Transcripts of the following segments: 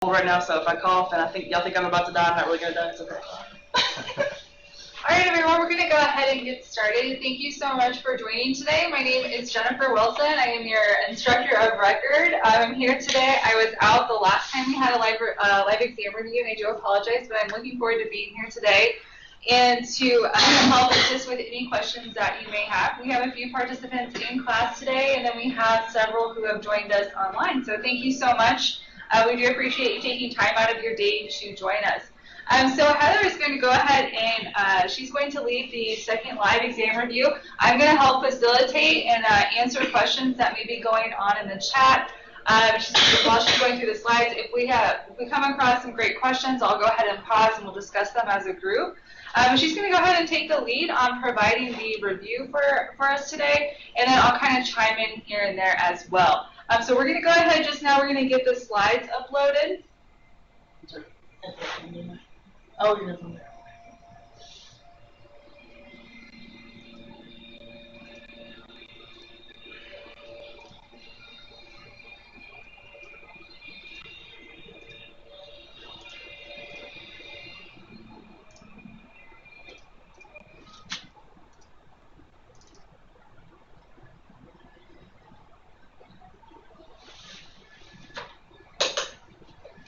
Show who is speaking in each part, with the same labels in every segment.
Speaker 1: right now, so if I cough and y'all think I'm about to die, I'm not really gonna die. It's okay.
Speaker 2: All right, everyone, we're going to go ahead and get started. Thank you so much for joining today. My name is Jennifer Wilson. I am your instructor of record. I'm here today. I was out the last time we had a live exam review, and I do apologize, but I'm looking forward to being here today and to help assist with any questions that you may have. We have a few participants in class today, and then we have several who have joined us online. So thank you so much. We do appreciate you taking time out of your day to join us. So Heather is going to go ahead and she's going to lead the second live exam review. I'm going to help facilitate and answer questions that may be going on in the chat while she's going through the slides. If we come across some great questions, I'll go ahead and pause and we'll discuss them as a group. She's going to go ahead and take the lead on providing the review for us today, and then I'll kind of chime in here and there as well. So we're going to go ahead just now. We're going to get the slides uploaded.
Speaker 1: Oh, you're from there.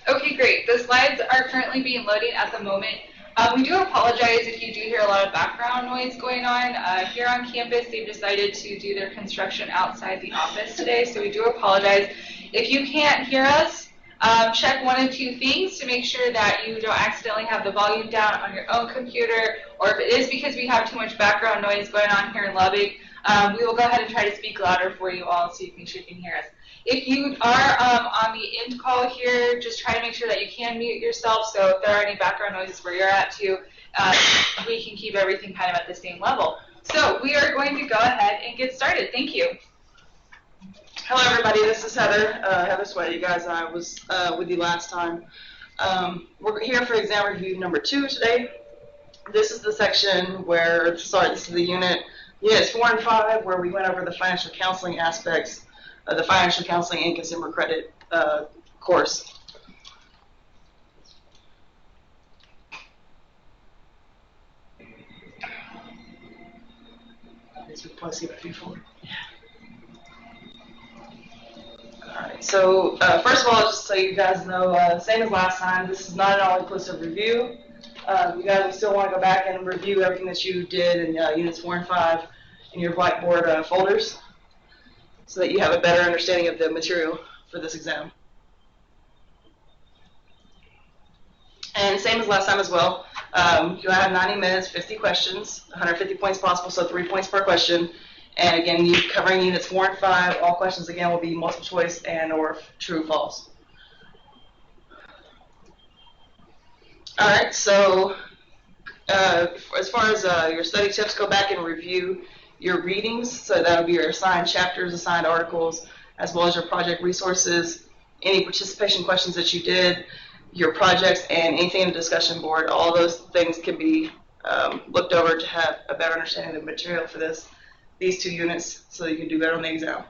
Speaker 2: Okay, great. The slides are currently being loaded at the moment. We do apologize if you do hear a lot of background noise going on. Here on campus, they've decided to do their construction outside the office today, so we do apologize. If you can't hear us, check one of two things to make sure that you don't accidentally have the volume down on your own computer, or if it is because we have too much background noise going on here in Lubbock, we will go ahead and try to speak louder for you all so you can hear us. If you are on the end call here, just try to make sure that you can mute yourself, so if there are any background noises where you're at too, we can keep everything kind of at the same level. So we are going to go ahead and get started. Thank you.
Speaker 1: Hello, everybody. This is Heather. Heather Sweat. You guys, I was with you last time. We're here for exam review number 2 today. This is the section where, this is the units 4 and 5, where we went over the financial counseling aspects of the Financial Counseling and Consumer Credit course. Alright, so first of all, just so you guys know, same as last time, this is not an all-inclusive review. You guys will still want to go back and review everything that you did in units 4 and 5 in your Blackboard folders, so that you have a better understanding of the material for this exam. And same as last time as well, you'll have 90 minutes, 50 questions, 150 points possible, so 3 points per question. And again, you covering units 4 and 5, all questions again will be multiple choice and or true, false. All right, so as far as your study tips, go back and review your readings, so that will be your assigned chapters, assigned articles, as well as your project resources, any participation questions that you did, your projects, and anything in the discussion board. All those things can be looked over to have a better understanding of the material for these 2 units, so you can do better on the exam.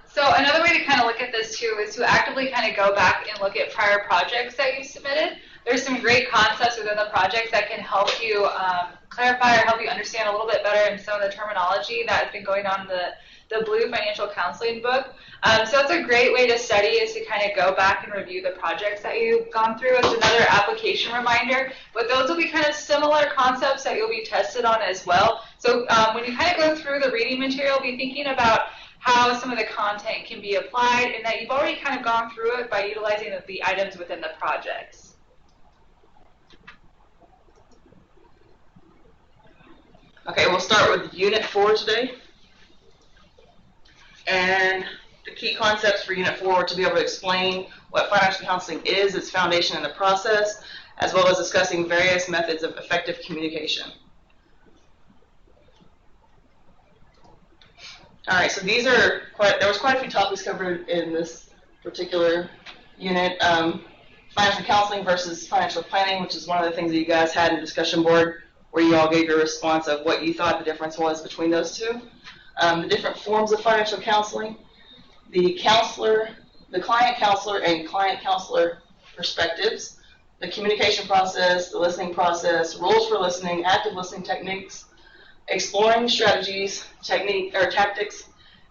Speaker 2: So another way to kind of look at this too is to actively kind of go back and look at prior projects that you submitted. There's some great concepts within the projects that can help you clarify or help you understand a little bit better in some of the terminology that has been going on in the Blue Financial Counseling book. So it's a great way to study, is to kind of go back and review the projects that you've gone through. It's another application reminder, but those will be kind of similar concepts that you'll be tested on as well. So when you kind of go through the reading material, be thinking about how some of the content can be applied, and that you've already kind of gone through it by utilizing the items within the projects.
Speaker 1: Okay, we'll start with Unit 4 today. And the key concepts for Unit 4 are to be able to explain what financial counseling is, its foundation and the process, as well as discussing various methods of effective communication. All right, so there was quite a few topics covered in this particular unit. Financial counseling versus financial planning, which is one of the things that you guys had in the discussion board, where you all gave your response of what you thought the difference was between those two. The different forms of financial counseling, the counselor, the client counselor and client counselor perspectives, the communication process, the listening process, rules for listening, active listening techniques, exploring strategies, tactics,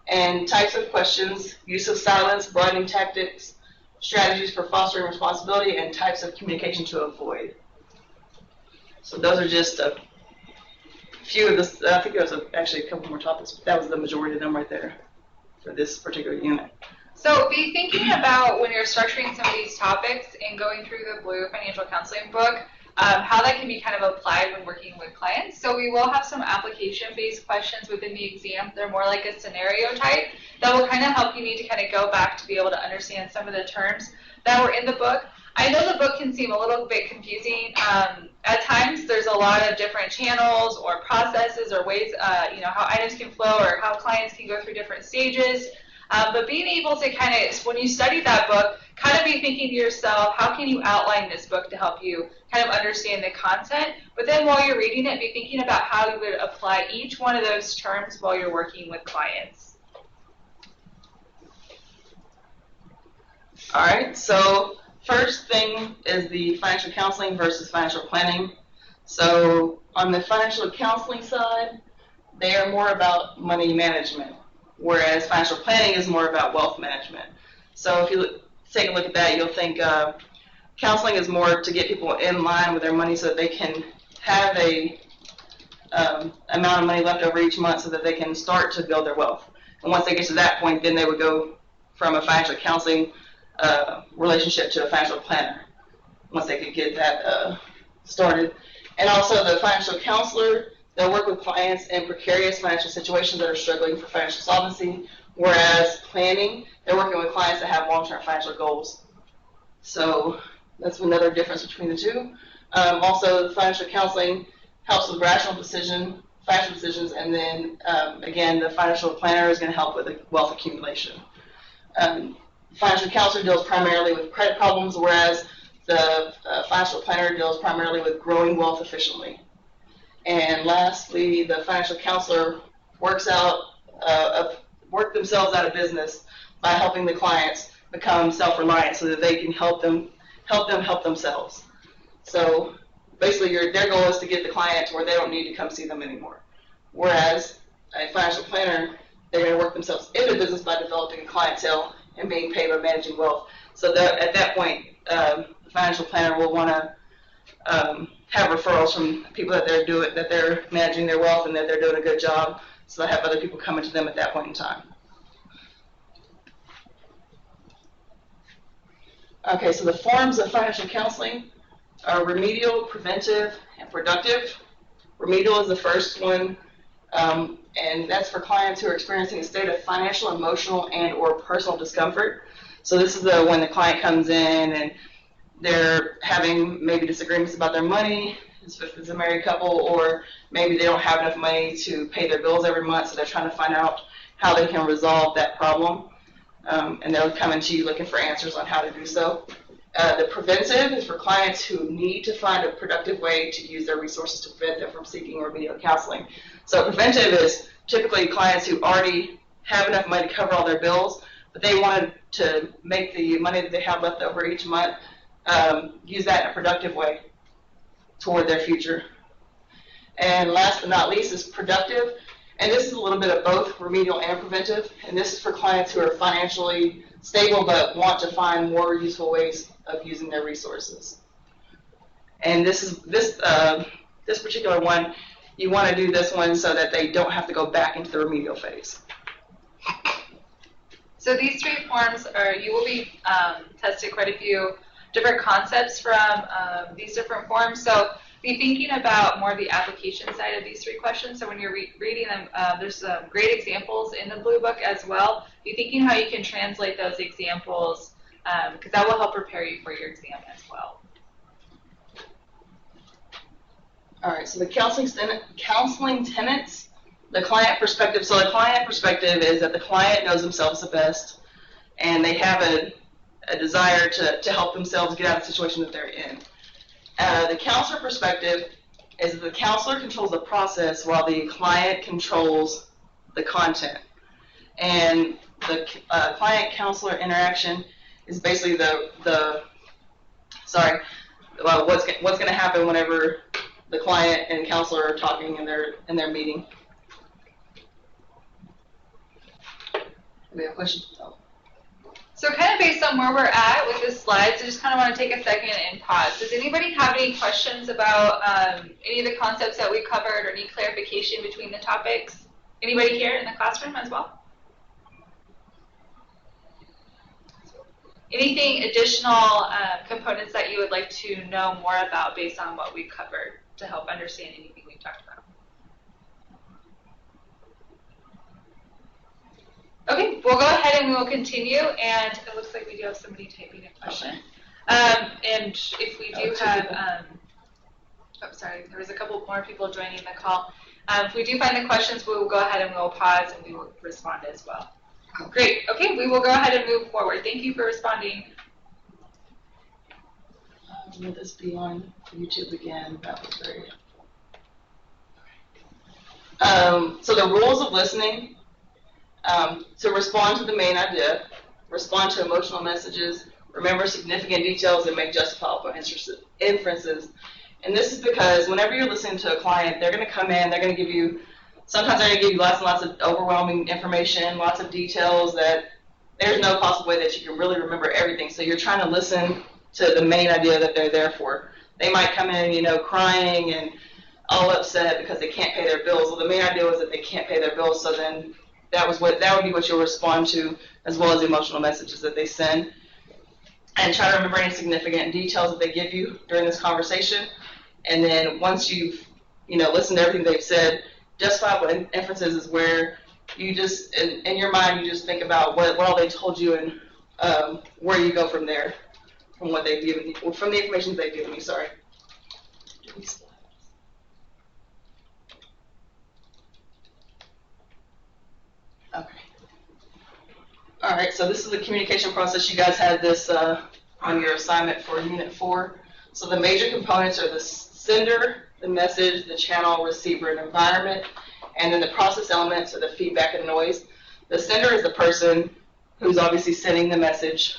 Speaker 1: and types of questions, use of silence, broadening tactics, strategies for fostering responsibility, and types of communication to avoid. So those are just a few of this. I think there was actually a couple more topics, but that was the majority of them right there for this particular unit.
Speaker 2: So be thinking about when you're structuring some of these topics and going through the Blue Financial Counseling book, how that can be kind of applied when working with clients. So we will have some application-based questions within the exam. They're more like a scenario type that will kind of help you need to kind of go back to be able to understand some of the terms that were in the book. I know the book can seem a little bit confusing. At times, there's a lot of different channels or processes or ways, how items can flow or how clients can go through different stages. But being able to kind of, when you study that book, kind of be thinking to yourself, how can you outline this book to help you kind of understand the content? But then while you're reading it, be thinking about how you would apply each one of those terms while you're working with clients.
Speaker 1: All right, so first thing is the financial counseling versus financial planning. So on the financial counseling side, they are more about money management, whereas financial planning is more about wealth management. So if you take a look at that, you'll think counseling is more to get people in line with their money so that they can have a amount of money left over each month so that they can start to build their wealth. And once they get to that point, then they would go from a financial counseling relationship to a financial planner once they could get that started. And also the financial counselor, they'll work with clients in precarious financial situations that are struggling for financial solvency, whereas planning, they're working with clients that have long-term financial goals. So that's another difference between the two. Also, the financial counseling helps with financial decisions, and then, again, the financial planner is going to help with the wealth accumulation. Financial counselor deals primarily with credit problems, whereas the financial planner deals primarily with growing wealth efficiently. And lastly, the financial counselor work themselves out of business by helping the clients become self-reliant so that they can help them help themselves. So basically their goal is to get the client to where they don't need to come see them anymore. Whereas a financial planner, they're going to work themselves into business by developing a clientele and being paid by managing wealth. So that at that point, the financial planner will want to have referrals from people that they're managing their wealth and that they're doing a good job, so they have other people coming to them at that point in time. Okay, so the forms of financial counseling are remedial, preventive, and productive. Remedial is the first one, and that's for clients who are experiencing a state of financial, emotional, and or personal discomfort. So this is when the client comes in and they're having maybe disagreements about their money, if it's a married couple, or maybe they don't have enough money to pay their bills every month, so they're trying to find out how they can resolve that problem. And they'll come into you looking for answers on how to do so. The preventive is for clients who need to find a productive way to use their resources to prevent them from seeking remedial counseling. So preventive is typically clients who already have enough money to cover all their bills, but they wanted to make the money that they have left over each month use that in a productive way toward their future. And last but not least is productive. And this is a little bit of both remedial and preventive. And this is for clients who are financially stable but want to find more useful ways of using their resources. And this particular one, you want to do this one so that they don't have to go back into the remedial phase.
Speaker 2: So these three forms you will be tested quite a few different concepts from these different forms. So be thinking about more the application side of these three questions. So when you're reading them, there's some great examples in the Blue Book as well. Be thinking how you can translate those examples, because that will help prepare you for your exam as well.
Speaker 1: All right, so the counseling tenets, the client perspective. So the client perspective is that the client knows themselves the best, and they have a desire to help themselves get out of the situation that they're in. The counselor perspective is that the counselor controls the process while the client controls the content. And the client-counselor interaction is basically what's going to happen whenever the client and counselor are talking in their meeting. We have questions? Oh.
Speaker 2: So kind of based on where we're at with the slides, I just kind of want to take a second and pause. Does anybody have any questions about any of the concepts that we covered or any clarification between the topics? Anybody here in the classroom as well? Anything additional components that you would like to know more about based on what we covered to help understand anything we've talked about? Okay, we'll go ahead and we will continue, and it looks like we do have somebody typing a question. And if we do have, sorry, there was a couple more people joining the call. If we do find the questions, we will go ahead and we'll pause and we will respond as well. Great, okay, we will go ahead and move forward. Thank you for responding.
Speaker 1: Will this be on YouTube again? That was very so the rules of listening. To respond to the main idea, respond to emotional messages, remember significant details, and make justifiable inferences. And this is because whenever you're listening to a client, they're going to come in, they're going to give you, sometimes they're going to give you lots and lots of overwhelming information, lots of details that there's no possible way that you can really remember everything. So you're trying to listen to the main idea that they're there for. They might come in, crying and all upset because they can't pay their bills. Well, the main idea was that they can't pay their bills, so then that would be what you'll respond to, as well as the emotional messages that they send. And try to remember any significant details that they give you during this conversation. And then once you've, listened to everything they've said, justifiable inferences is where you just, in your mind, you just think about what all they told you and where you go from there, from what they've given you, from the information they've given you. Sorry. Okay. All right, so this is the communication process. You guys had this on your assignment for Unit 4. So the major components are the sender, the message, the channel, receiver, and environment, and then the process elements are the feedback and noise. The sender is the person who's obviously sending the message,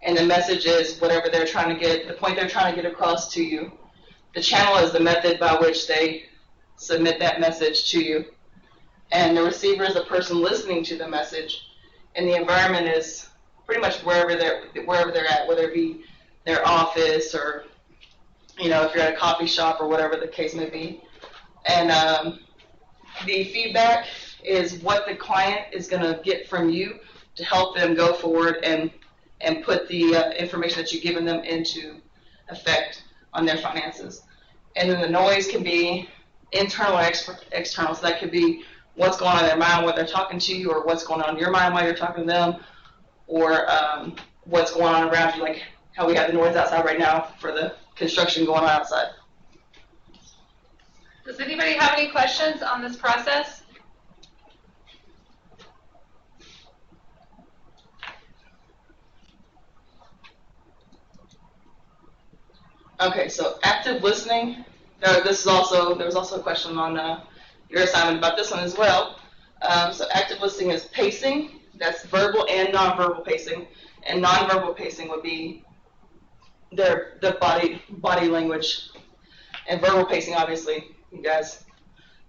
Speaker 1: and the message is whatever they're trying to get, the point they're trying to get across to you. The channel is the method by which they submit that message to you. And the receiver is the person listening to the message, and the environment is pretty much wherever they're at, whether it be their office or, if you're at a coffee shop or whatever the case may be. And the feedback is what the client is going to get from you to help them go forward and put the information that you've given them into effect on their finances. And then the noise can be internal or external, so that could be what's going on in their mind while they're talking to you, or what's going on in your mind while you're talking to them, or what's going on around you, like how we have the noise outside right now for the construction going on outside.
Speaker 2: Does anybody have any questions on this process?
Speaker 1: Okay, so active listening. There was also a question on your assignment about this one as well. So active listening is pacing. That's verbal and nonverbal pacing. And nonverbal pacing would be the body language. And verbal pacing, obviously, you guys,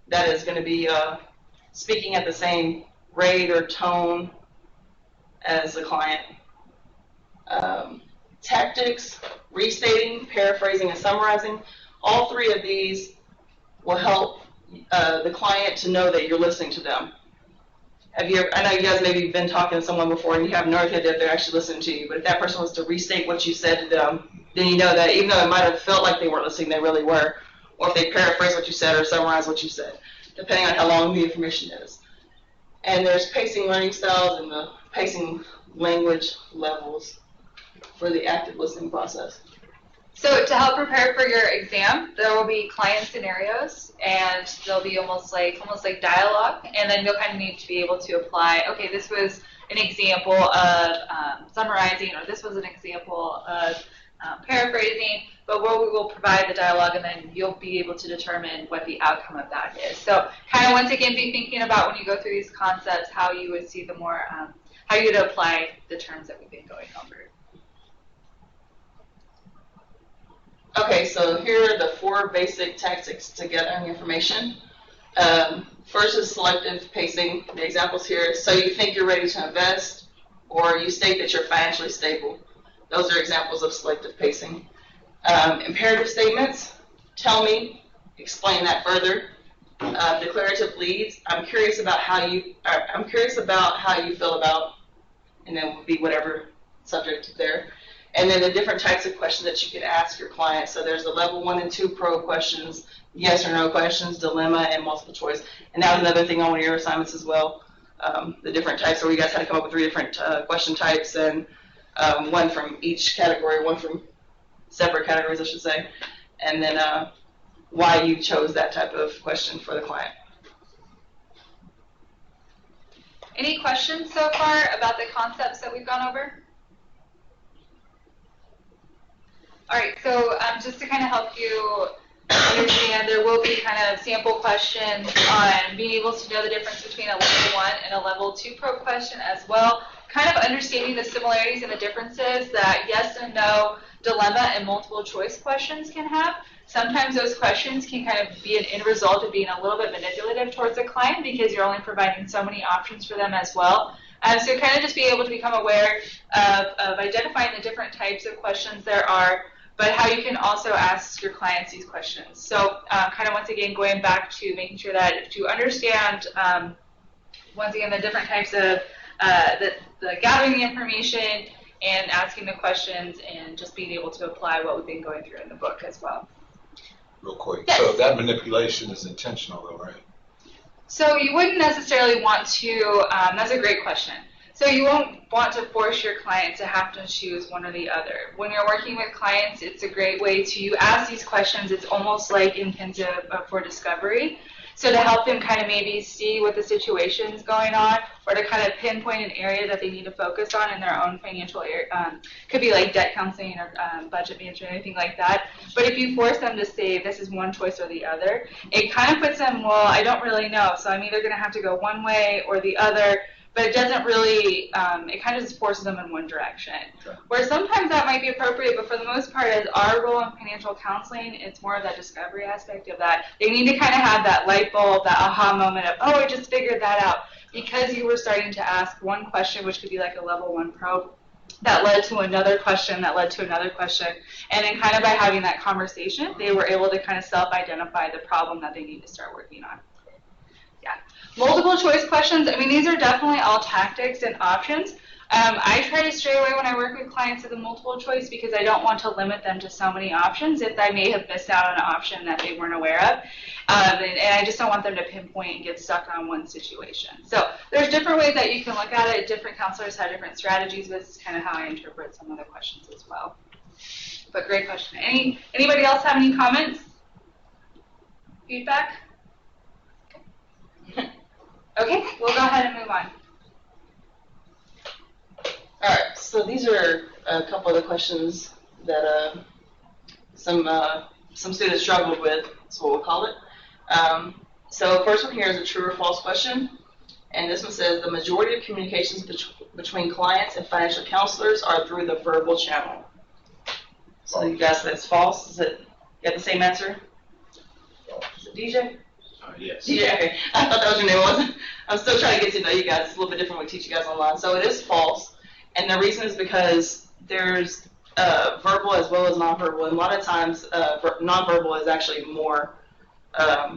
Speaker 1: that is going to be speaking at the same rate or tone as the client. Tactics, restating, paraphrasing, and summarizing. All three of these will help the client to know that you're listening to them. I know you guys maybe been talking to someone before and you have no idea that they're actually listening to you, but if that person was to restate what you said to them, then you know that even though it might have felt like they weren't listening, they really were. Or if they paraphrase what you said or summarize what you said, depending on how long the information is. And there's pacing learning styles and the pacing language levels for the active listening process.
Speaker 2: So to help prepare for your exam, there will be client scenarios, and there'll be almost like dialogue, and then you'll kind of need to be able to apply, okay, this was an example of summarizing, or this was an example of paraphrasing, but where we will provide the dialogue and then you'll be able to determine what the outcome of that is. So kind of once again be thinking about when you go through these concepts how you would see the more, how you would apply the terms that we've been going over.
Speaker 1: Okay, so here are the 4 basic tactics to gathering information. First is selective pacing. The examples here, so you think you're ready to invest, or you state that you're financially stable. Those are examples of selective pacing. Imperative statements, tell me, explain that further. Declarative leads, I'm curious about how you feel about, and then will be whatever subject there. And then the different types of questions that you can ask your client. So there's the level 1 and 2 pro questions, yes or no questions, dilemma, and multiple choice. And that was another thing on one of your assignments as well. The different types, so you guys had to come up with 3 different question types, and 1 from each category, 1 from separate categories, I should say. And then why you chose that type of question for the client.
Speaker 2: Any questions so far about the concepts that we've gone over? All right, so just to kind of help you understand, there will be kind of sample questions on being able to know the difference between a level 1 and a level 2 pro question as well. Kind of understanding the similarities and the differences that yes and no, dilemma, and multiple choice questions can have. Sometimes those questions can kind of be an end result of being a little bit manipulative towards the client because you're only providing so many options for them as well. So kind of just be able to become aware of identifying the different types of questions there are, but how you can also ask your clients these questions. So kind of once again going back to making sure that you understand, once again, the different types of the gathering the information and asking the questions and just being able to apply what we've been going through in the book as well.
Speaker 3: Real quick,
Speaker 2: yes.
Speaker 3: So that manipulation is intentional though, right?
Speaker 2: So you wouldn't necessarily want to, that's a great question. So you won't want to force your client to have to choose one or the other. When you're working with clients, it's a great way to ask these questions. It's almost like intensive for discovery. So to help them kind of maybe see what the situation is going on, or to kind of pinpoint an area that they need to focus on in their own financial area. Could be like debt counseling or budget management, anything like that. But if you force them to say this is one choice or the other, it kind of puts them, well, I don't really know. So I'm either going to have to go one way or the other. But it doesn't really, it kind of just forces them in one direction. Sure. Where sometimes that might be appropriate, but for the most part, as our role in financial counseling, it's more of that discovery aspect of that. They need to kind of have that light bulb, that aha moment of, oh, I just figured that out. Because you were starting to ask one question, which could be like a level 1 pro, that led to another question, that led to another question. And then kind of by having that conversation, they were able to kind of self-identify the problem that they need to start working on. Yeah. Multiple choice questions, I mean, these are definitely all tactics and options. I try to stray away when I work with clients of the multiple choice because I don't want to limit them to so many options if I may have missed out on an option that they weren't aware of. And I just don't want them to pinpoint and get stuck on one situation. So there's different ways that you can look at it. Different counselors have different strategies. This is kind of how I interpret some of the questions as well. But great question. Anybody else have any comments? Feedback? Okay, we'll go ahead and move on.
Speaker 1: All right, so these are a couple of the questions that some students struggled with, that's what we'll call it. So first one here is a true or false question, and this one says the majority of communications between clients and financial counselors are through the verbal channel. So you guys said it's false. Is it, you got the same answer? Is it DJ?
Speaker 3: Yes.
Speaker 1: DJ, okay. I thought that was your name, wasn't it? I'm still trying to get to know you guys. It's a little bit different when we teach you guys online. So it is false. And the reason is because there's verbal as well as nonverbal. And a lot of times, nonverbal is actually more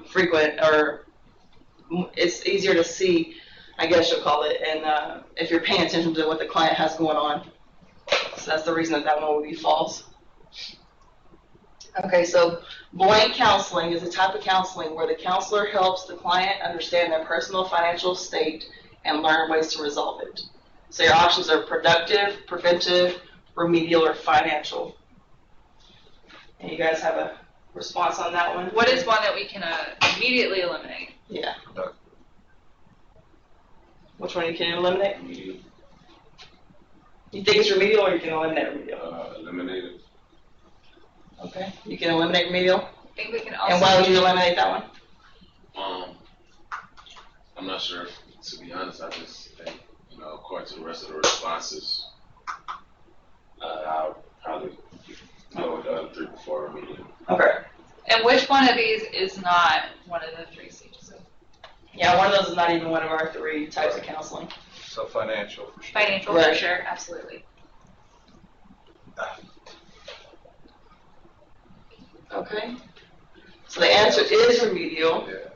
Speaker 1: frequent, or it's easier to see, I guess you'll call it, and if you're paying attention to what the client has going on. So that's the reason that that one would be false. Okay, so blank counseling is a type of counseling where the counselor helps the client understand their personal financial state and learn ways to resolve it. So your options are productive, preventive, remedial, or financial. And you guys have a response on that one?
Speaker 2: What is one that we can immediately eliminate?
Speaker 1: Yeah. Which one you can eliminate?
Speaker 3: Remedial.
Speaker 1: You think it's remedial or you can eliminate remedial?
Speaker 3: Eliminate it.
Speaker 1: Okay. You can eliminate remedial.
Speaker 2: I think we can also.
Speaker 1: And why would you eliminate that one?
Speaker 4: I'm not sure. To be honest, I just think, according to the rest of the responses, I'll probably go with the other 3 before remedial.
Speaker 1: Okay.
Speaker 2: And which one of these is not one of the 3 stages of
Speaker 1: Yeah, one of those is not even one of our 3 types of counseling.
Speaker 3: So financial for sure.
Speaker 2: financial?
Speaker 1: Right.
Speaker 2: For sure, absolutely.
Speaker 1: Okay. So the answer is remedial,
Speaker 3: Yeah.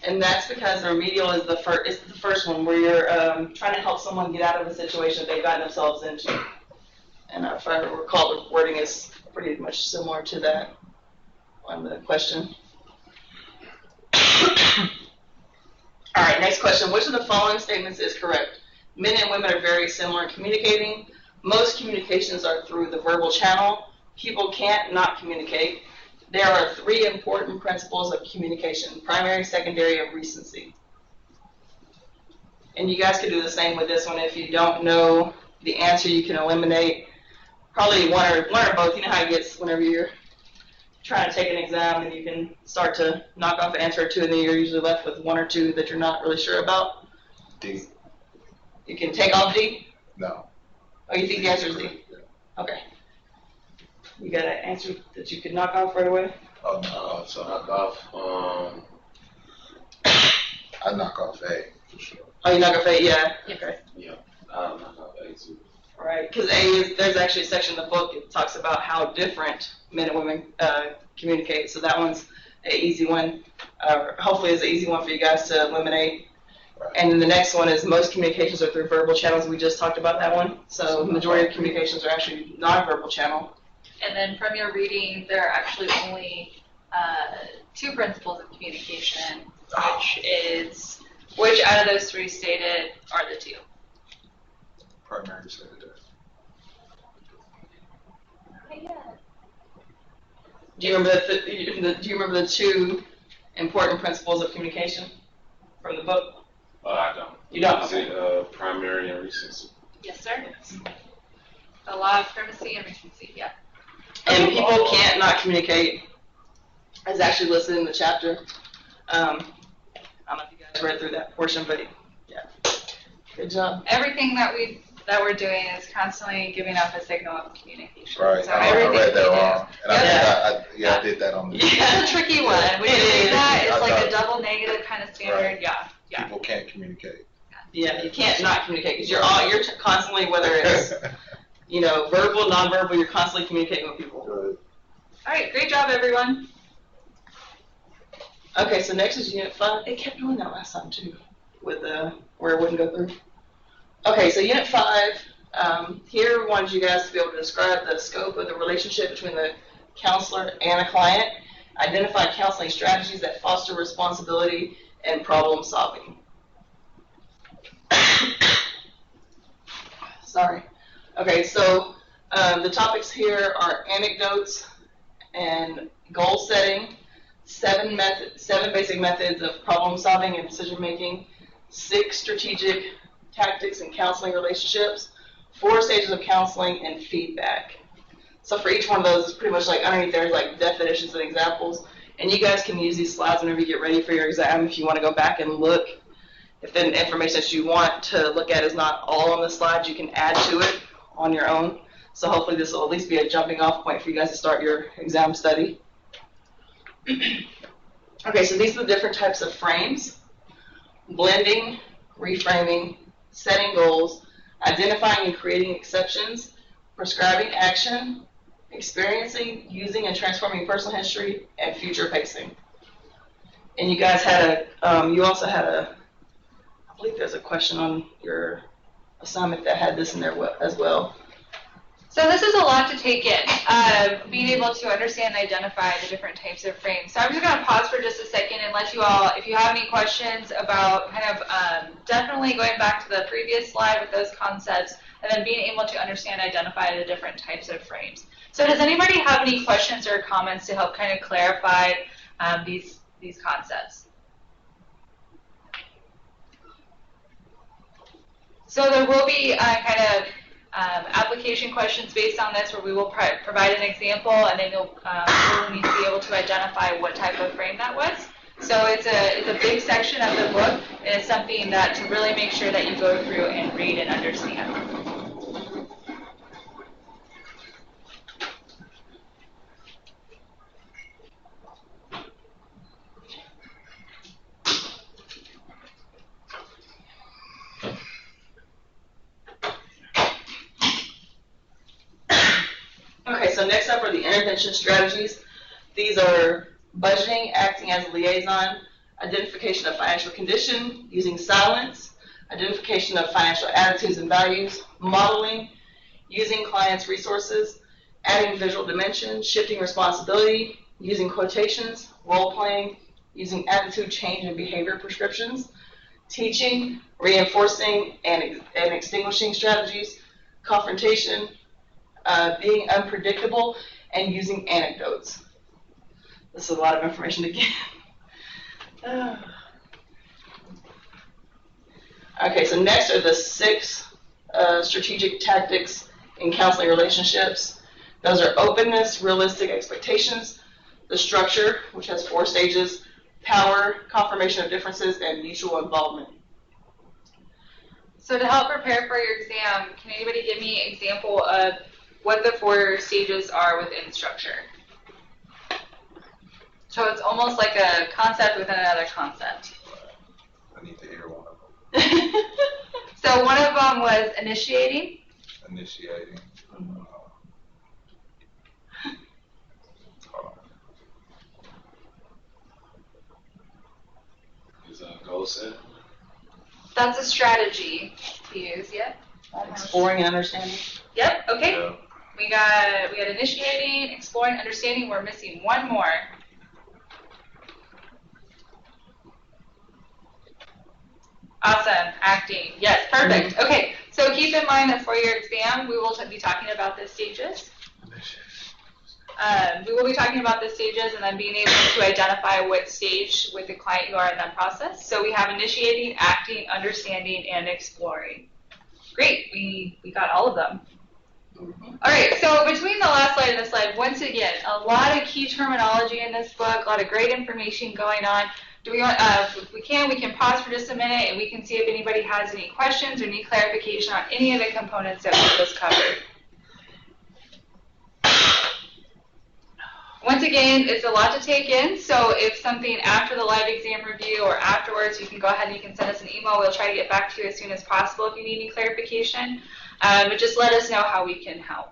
Speaker 1: and that's because the remedial is the first one where you're trying to help someone get out of a situation they've gotten themselves into. And if I recall, the wording is pretty much similar to that on the question. All right, next question. Which of the following statements is correct? Men and women are very similar in communicating. Most communications are through the verbal channel. People can't not communicate. There are 3 important principles of communication: primary, secondary, and recency. And you guys can do the same with this one. If you don't know the answer, you can eliminate probably one or both. You know how it gets whenever you're trying to take an exam and you can start to knock off an answer or 2, and then you're usually left with 1 or 2 that you're not really sure about.
Speaker 3: D.
Speaker 1: You can take off D?
Speaker 3: No.
Speaker 1: Oh, you think the answer is D?
Speaker 3: Yeah.
Speaker 1: Okay. You got an answer that you could knock off right away?
Speaker 3: Oh, no. So
Speaker 4: Knock off.
Speaker 3: I knock off A for sure.
Speaker 1: Oh, you knock off A? Yeah. Okay.
Speaker 4: Yeah, I'll knock off A too.
Speaker 1: Right, because there's actually a section in the book that talks about how different men and women communicate. So that one's an easy one. Hopefully it's an easy one for you guys to eliminate.
Speaker 3: Right.
Speaker 1: And then the next one is most communications are through verbal channels. We just talked about that one. So the majority of communications are actually non-verbal channel.
Speaker 2: And then from your reading, there are actually only 2 principles of communication, which out of those 3 stated are the 2?
Speaker 3: Primary, secondary.
Speaker 1: Do you remember do you remember the 2 important principles of communication from the book?
Speaker 4: I don't.
Speaker 1: You don't?
Speaker 4: Is it primary and recency?
Speaker 2: Yes, sir. The law of primacy and recency, yeah.
Speaker 1: And people can't not communicate, as actually listed in the chapter. I don't know if you guys read through that portion, but yeah, good job.
Speaker 2: Everything that we're doing is constantly giving up a signal of communication.
Speaker 3: Right.
Speaker 2: So
Speaker 3: I
Speaker 2: everything
Speaker 3: read that
Speaker 2: we do-
Speaker 3: wrong. And I did that on the.
Speaker 1: Yeah.
Speaker 2: It's a tricky one. When you
Speaker 1: It
Speaker 2: read
Speaker 1: is.
Speaker 2: that, it's
Speaker 3: I
Speaker 2: like
Speaker 3: thought-
Speaker 2: a double negative kind of standard.
Speaker 3: Right.
Speaker 2: Yeah.
Speaker 3: People can't communicate.
Speaker 1: Yeah, you can't not communicate because you're constantly, whether it's verbal, nonverbal, you're constantly communicating with people.
Speaker 3: Good.
Speaker 2: All right, great job, everyone.
Speaker 1: Okay, so next is Unit 5. It kept doing that last time too, with where it wouldn't go through. Okay, so Unit 5. Here we wanted you guys to be able to describe the scope of the relationship between the counselor and a client. Identify counseling strategies that foster responsibility and problem solving. Sorry. Okay, so the topics here are anecdotes and goal setting, 7 basic methods of problem solving and decision making, 6 strategic tactics in counseling relationships, 4 stages of counseling, and feedback. So for each one of those, it's pretty much like underneath there's like definitions and examples. And you guys can use these slides whenever you get ready for your exam if you want to go back and look. If the information that you want to look at is not all on the slides, you can add to it on your own. So hopefully this will at least be a jumping off point for you guys to start your exam study. Okay, so these are the different types of frames: blending, reframing, setting goals, identifying and creating exceptions, prescribing action, experiencing, using, and transforming personal history, and future pacing. And you guys had you also had I believe there's a question on your assignment that had this in there as well.
Speaker 2: So this is a lot to take in, being able to understand and identify the different types of frames. So I'm just going to pause for just a second and let you all, if you have any questions about kind of definitely going back to the previous slide with those concepts, and then being able to understand and identify the different types of frames. So does anybody have any questions or comments to help kind of clarify these concepts? So there will be kind of application questions based on this where we will provide an example, and then you'll need to be able to identify what type of frame that was. So it's a big section of the book, and it's something that to really make sure that you go through and read and understand.
Speaker 1: Okay, so next up are the intervention strategies. These are budgeting, acting as a liaison, identification of financial condition, using silence, identification of financial attitudes and values, modeling, using clients' resources, adding visual dimension, shifting responsibility, using quotations, role-playing, using attitude change and behavior prescriptions, teaching, reinforcing, and extinguishing strategies, confrontation, being unpredictable, and using anecdotes. This is a lot of information to get. Okay, so next are the 6 strategic tactics in counseling relationships. Those are openness, realistic expectations, the structure, which has 4 stages, power, confirmation of differences, and mutual involvement.
Speaker 2: So to help prepare for your exam, can anybody give me an example of what the 4 stages are within structure? So it's almost like a concept within another concept.
Speaker 3: I need to hear one of them.
Speaker 2: So one of them was initiating.
Speaker 3: Initiating. Hold on.
Speaker 4: Is goal set?
Speaker 2: That's a strategy to use, yeah?
Speaker 1: Exploring and understanding.
Speaker 2: Yep, okay.
Speaker 4: Yeah.
Speaker 2: We got initiating, exploring, understanding. We're missing one more. Awesome, acting. Yes, perfect. Okay, so keep in mind that for your exam, we will be talking about the stages. We will be talking about the stages and then being able to identify what stage with the client you are in that process. So we have initiating, acting, understanding, and exploring. Great, we got all of them. All right, so between the last slide and this slide, once again, a lot of key terminology in this book, a lot of great information going on. Do we want, if we can pause for just a minute and we can see if anybody has any questions or need clarification on any of the components that we just covered. Once again, it's a lot to take in, so if something after the live exam review or afterwards, you can go ahead and you can send us an email. We'll try to get back to you as soon as possible if you need any clarification. But just let us know how we can help.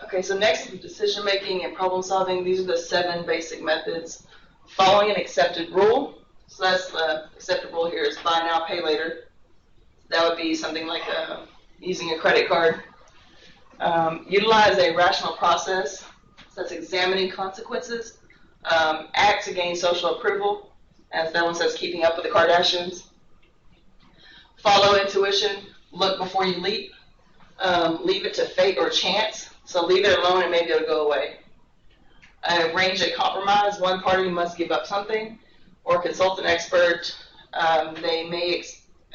Speaker 1: Okay, so next is decision making and problem solving. These are the 7 basic methods. Following an accepted rule. So that's the accepted rule here is buy now, pay later. That would be something like using a credit card. Utilize a rational process. So that's examining consequences. Act to gain social approval. As that one says, keeping up with the Kardashians. Follow intuition. Look before you leap. Leave it to fate or chance. So leave it alone and maybe it'll go away. Arrange a compromise. One party must give up something. Or consult an expert. They may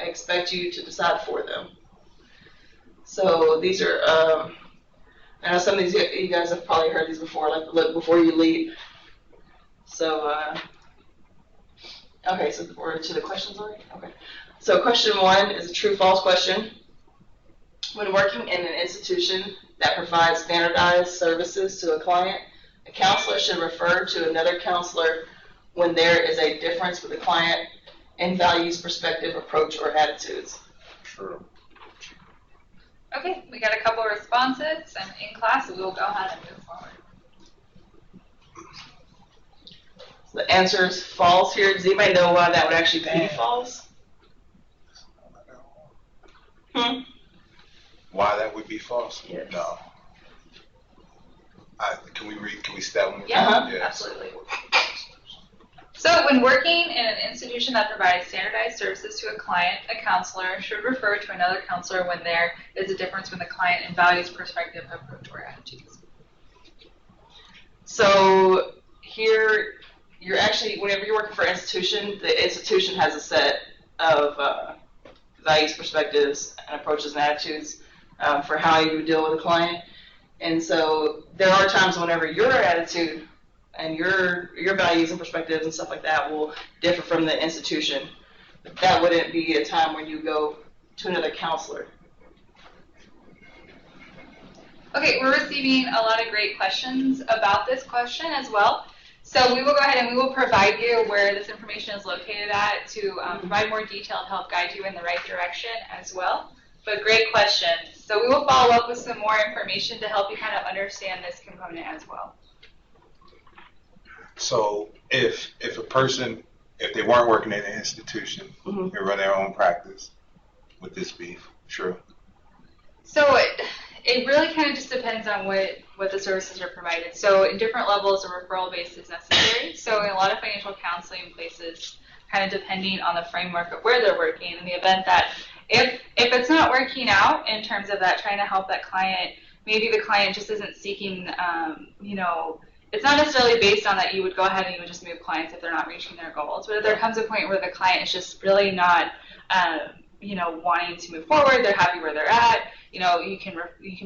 Speaker 1: expect you to decide for them. So these are, I know some of these you guys have probably heard these before, like look before you leap. So, okay, so we're to the questions already? Okay. So question 1 is a true-false question. When working in an institution that provides standardized services to a client, a counselor should refer to another counselor when there is a difference with the client in values, perspective, approach, or attitudes.
Speaker 3: True.
Speaker 2: Okay, we got a couple of responses, and in class we will go ahead and move forward.
Speaker 1: So the answer is false here. Does anybody know why that would actually be false?
Speaker 3: Why that would be false?
Speaker 1: Yes.
Speaker 3: No. Can we step one?
Speaker 2: Yeah,
Speaker 3: Yes.
Speaker 2: absolutely. So when working in an institution that provides standardized services to a client, a counselor should refer to another counselor when there is a difference with the client in values, perspective, approach, or attitudes.
Speaker 1: So here, you're actually, whenever you're working for an institution, the institution has a set of values, perspectives, and approaches and attitudes for how you deal with a client. And so there are times whenever your attitude and your values and perspectives and stuff like that will differ from the institution. But that wouldn't be a time when you go to another counselor.
Speaker 2: Okay, we're receiving a lot of great questions about this question as well. So we will go ahead and we will provide you where this information is located at to provide more detail to help guide you in the right direction as well. But great questions. So we will follow up with some more information to help you kind of understand this component as well.
Speaker 3: So if a person, if they weren't working in an institution, they run their own practice, would this be true?
Speaker 2: So it really kind of just depends on what the services are provided. So in different levels, a referral base is necessary. So in a lot of financial counseling places, kind of depending on the framework of where they're working, in the event that if it's not working out in terms of that, trying to help that client, maybe the client just isn't seeking, it's not necessarily based on that you would go ahead and you would just move clients if they're not reaching their goals. But if there comes a point where the client is just really not, wanting to move forward, they're happy where they're at, you can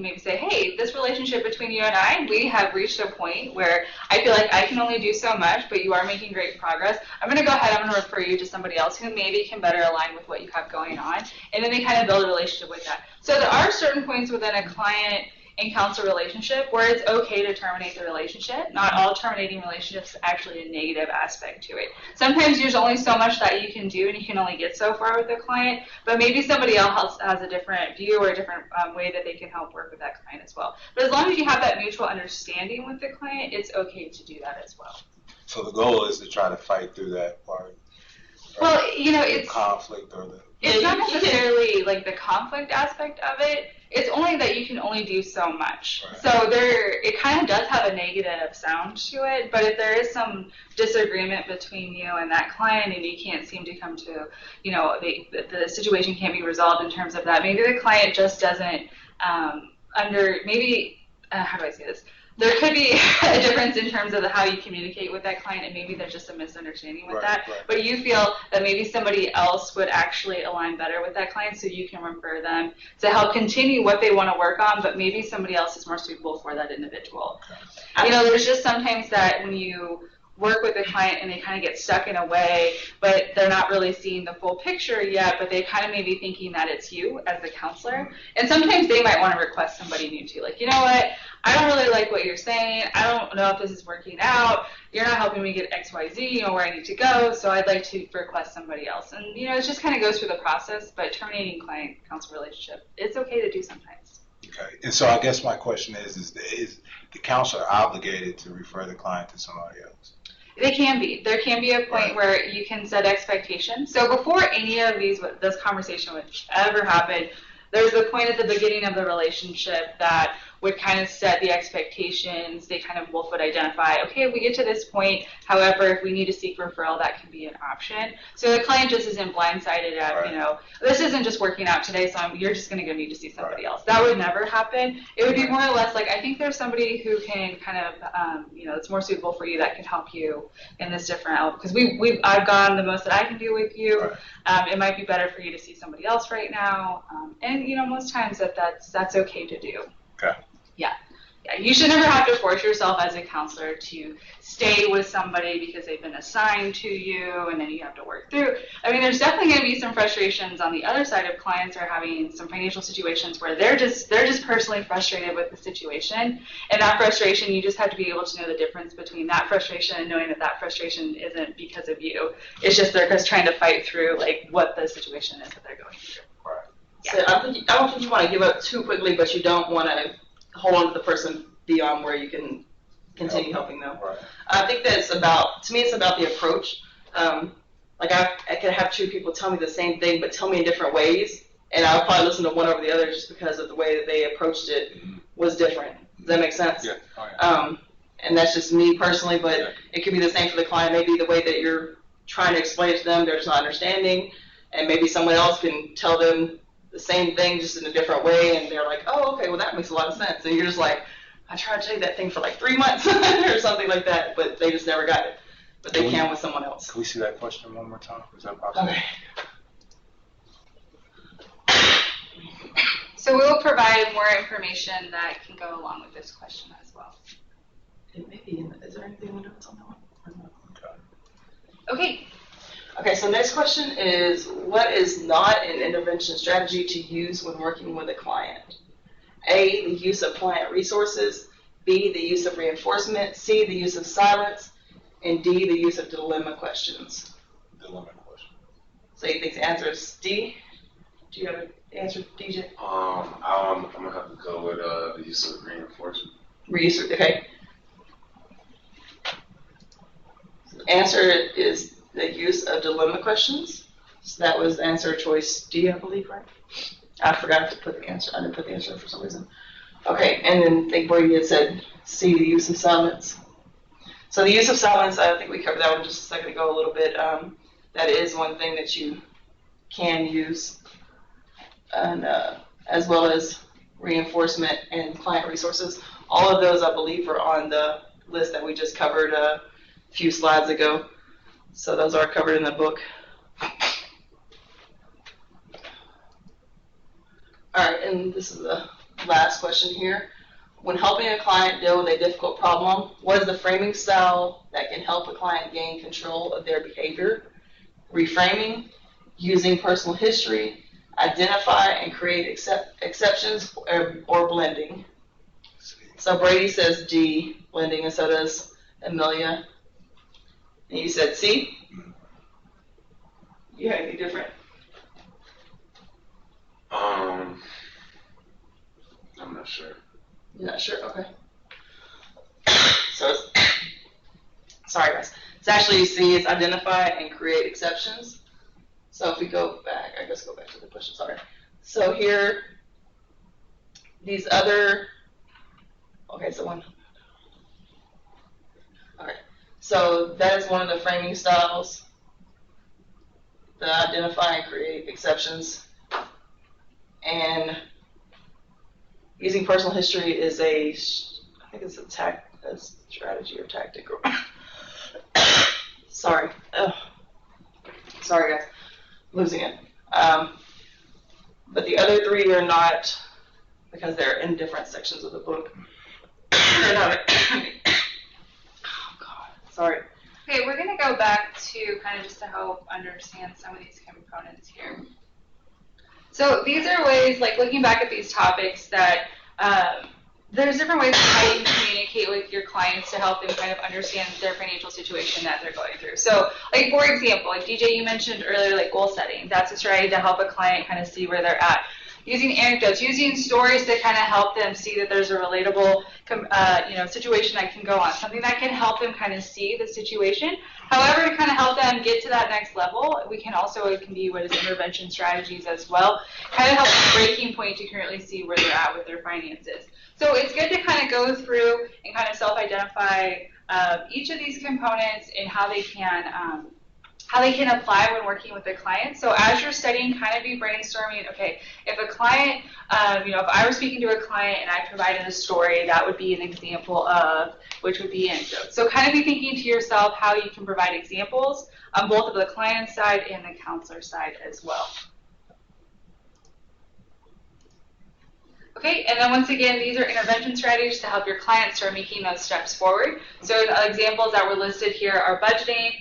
Speaker 2: maybe say, hey, this relationship between you and I, we have reached a point where I feel like I can only do so much, but you are making great progress. I'm going to go ahead, I'm going to refer you to somebody else who maybe can better align with what you have going on. And then they kind of build a relationship with that. So there are certain points within a client and counselor relationship where it's okay to terminate the relationship. Not all terminating relationships is actually a negative aspect to it. Sometimes there's only so much that you can do and you can only get so far with the client, but maybe somebody else has a different view or a different way that they can help work with that client as well. But as long as you have that mutual understanding with the client, it's okay to do that as well.
Speaker 3: So the goal is to try to fight through that part.
Speaker 2: Well,
Speaker 3: the
Speaker 2: it's
Speaker 3: conflict or the...
Speaker 2: It's not necessarily like the conflict aspect of it. It's only that you can only do so much.
Speaker 3: Right.
Speaker 2: So it kind of does have a negative sound to it, but if there is some disagreement between you and that client and you can't seem to come to, the situation can't be resolved in terms of that, maybe the client just doesn't how do I say this? There could be a difference in terms of how you communicate with that client, and maybe there's just a misunderstanding with that.
Speaker 3: Right.
Speaker 2: But you feel that maybe somebody else would actually align better with that client, so you can refer them to help continue what they want to work on, but maybe somebody else is more suitable for that individual. Okay. There's just sometimes that when you work with a client and they kind of get stuck in a way, but they're not really seeing the full picture yet, but they kind of may be thinking that it's you as the counselor. And sometimes they might want to request somebody new too. Like, you know what, I don't really like what you're saying. I don't know if this is working out. You're not helping me get XYZ, where I need to go, so I'd like to request somebody else. And, it just kind of goes through the process, but terminating client-counsel relationship, it's okay to do sometimes.
Speaker 3: Okay. And so I guess my question is the counselor obligated to refer the client to somebody else?
Speaker 2: They can be. There can be a point where you can set expectations. So before any of this conversation would ever happen, there's a point at the beginning of the relationship that would kind of set the expectations. They kind of both would identify, okay, if we get to this point, however, if we need to seek referral, that can be an option. So the client just isn't blindsided at, this isn't just working out today, so you're just going to go need to see somebody else. That would never happen. It would be more or less like, I think there's somebody who can kind of, it's more suitable for you that can help you in this different, because I've gone the most that I can do with you. Right. It might be better for you to see somebody else right now. And, most times that's okay to do.
Speaker 3: Okay.
Speaker 2: Yeah, you should never have to force yourself as a counselor to stay with somebody because they've been assigned to you and then you have to work through. I mean, there's definitely going to be some frustrations on the other side of clients are having some financial situations where they're just personally frustrated with the situation. And that frustration, you just have to be able to know the difference between that frustration and knowing that frustration isn't because of you. It's just they're just trying to fight through what the situation is that they're going through.
Speaker 3: Right.
Speaker 1: Yeah. So I don't think you want to give up too quickly, but you don't want to hold on to the person beyond where you can continue helping them.
Speaker 3: Right.
Speaker 1: I think that it's about the approach. I could have two people tell me the same thing, but tell me in different ways, and I would probably listen to one over the other just because of the way that they approached it was different. Does that make sense?
Speaker 3: Yeah. Oh, yeah.
Speaker 1: And that's just me personally, but it could be the same for the client. Maybe the way that you're trying to explain it to them, they're just not understanding, and maybe someone else can tell them the same thing just in a different way, and they're like, oh, okay, well, that makes a lot of sense. And you're just like, I tried to tell you that thing for 3 months or something like that, but they just never got it. But they can with someone else.
Speaker 3: Can we see that question one more time? Is that possible?
Speaker 1: Okay.
Speaker 2: So we will provide more information that can go along with this question as well.
Speaker 1: It may be is there anything in the notes on that one?
Speaker 2: Okay.
Speaker 1: Okay, so next question is, what is not an intervention strategy to use when working with a client? A, the use of client resources, B, the use of reinforcement, C, the use of silence, and D, the use of dilemma questions.
Speaker 3: Dilemma question.
Speaker 1: So you think the answer is D? Do you have an answer, DJ?
Speaker 4: I'm gonna have to go with the use of reinforcement.
Speaker 1: Research, okay. Answer is the use of dilemma questions. So that was answer choice D, I believe, right? I forgot to put the answer. I didn't put the answer for some reason. Okay, and then I think Brady had said C, the use of silence. So the use of silence, I think we covered that one just a second ago a little bit. That is one thing that you can use, and as well as reinforcement and client resources. All of those, I believe, are on the list that we just covered a few slides ago. So those are covered in the book. All right, and this is the last question here. When helping a client deal with a difficult problem, what is the framing style that can help a client gain control of their behavior? Reframing, using personal history, identify and create exceptions, or blending. So Brady says D, blending, and so does Amelia. And you said C? You had any different?
Speaker 4: I'm not sure.
Speaker 1: You're not sure? Okay. So it's, sorry guys. It's actually C, it's identify and create exceptions. So if we go back, I guess go back to the question, sorry. So here, these other, okay, so one. Okay, so that is one of the framing styles. The identify and create exceptions. And using personal history is a, I think it's a strategy or tactic. Or sorry. Sorry, guys. Losing it. But the other three are not, because they're in different sections of the book. They're not. Oh, God. Sorry.
Speaker 2: Okay, we're going to go back to kind of just to help understand some of these components here. So these are ways, like looking back at these topics, that there's different ways of how you can communicate with your clients to help them kind of understand their financial situation that they're going through. So, like for example, like DJ, you mentioned earlier, like goal setting. That's a strategy to help a client kind of see where they're at. Using anecdotes, using stories to kind of help them see that there's a relatable, situation that can go on, something that can help them kind of see the situation. However, to kind of help them get to that next level, we can also, it can be what is intervention strategies as well, kind of help a breaking point to currently see where they're at with their finances. So it's good to kind of go through and kind of self-identify each of these components and how they can apply when working with a client. So as you're studying, kind of be brainstorming, okay, if a client, if I were speaking to a client and I provided a story, that would be an example of, which would be anecdotes. So kind of be thinking to yourself how you can provide examples on both of the client side and the counselor side as well. Okay, and then once again, these are intervention strategies to help your clients start making those steps forward. So the examples that were listed here are budgeting,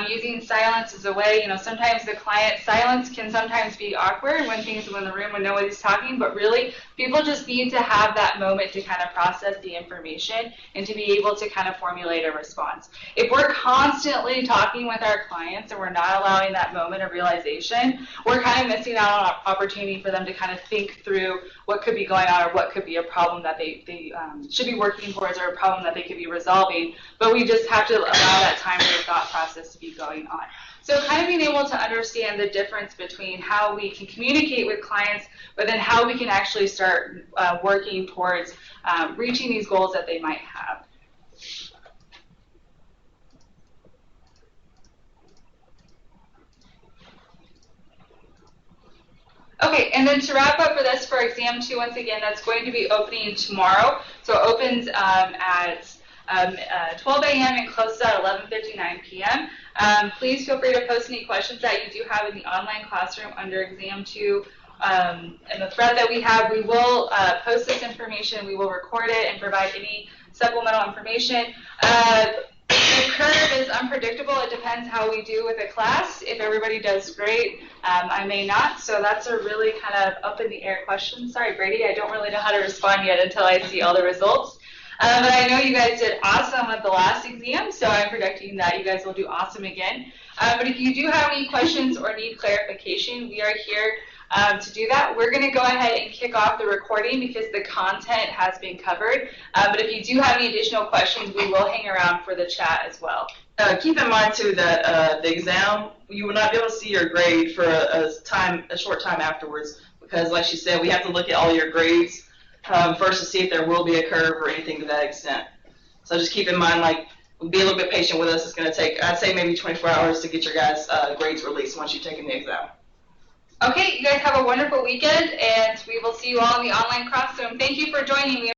Speaker 2: using silence as a way, sometimes the client silence can sometimes be awkward when things are in the room when nobody's talking, but really people just need to have that moment to kind of process the information and to be able to kind of formulate a response. If we're constantly talking with our clients and we're not allowing that moment of realization, we're kind of missing out on an opportunity for them to kind of think through what could be going on or what could be a problem that they should be working towards or a problem that they could be resolving, but we just have to allow that time for the thought process to be going on. So kind of being able to understand the difference between how we can communicate with clients, but then how we can actually start working towards reaching these goals that they might have. Okay, and then to wrap up for this, for exam 2, once again, that's going to be opening tomorrow. So it opens at 12 a.m. and closes at 11:59 p.m. Please feel free to post any questions that you do have in the online classroom under exam 2 in the thread that we have. We will post this information. We will record it and provide any supplemental information. The curve is unpredictable. It depends how we do with a class. If everybody does great, I may not. So that's a really kind of up in the air question. Sorry, Brady, I don't really know how to respond yet until I see all the results. But I know you guys did awesome with the last exam, so I'm predicting that you guys will do awesome again. But if you do have any questions or need clarification, we are here to do that. We're going to go ahead and kick off the recording because the content has been covered. But if you do have any additional questions, we will hang around for the chat as well.
Speaker 1: Keep in mind too that the exam, you will not be able to see your grade for a short time afterwards, because like she said, we have to look at all your grades first to see if there will be a curve or anything to that extent. So just keep in mind, like, be a little bit patient with us. It's going to take, I'd say, maybe 24 hours to get your guys' grades released once you've taken the exam.
Speaker 2: Okay, you guys have a wonderful weekend, and we will see you all in the online classroom. Thank you for joining me.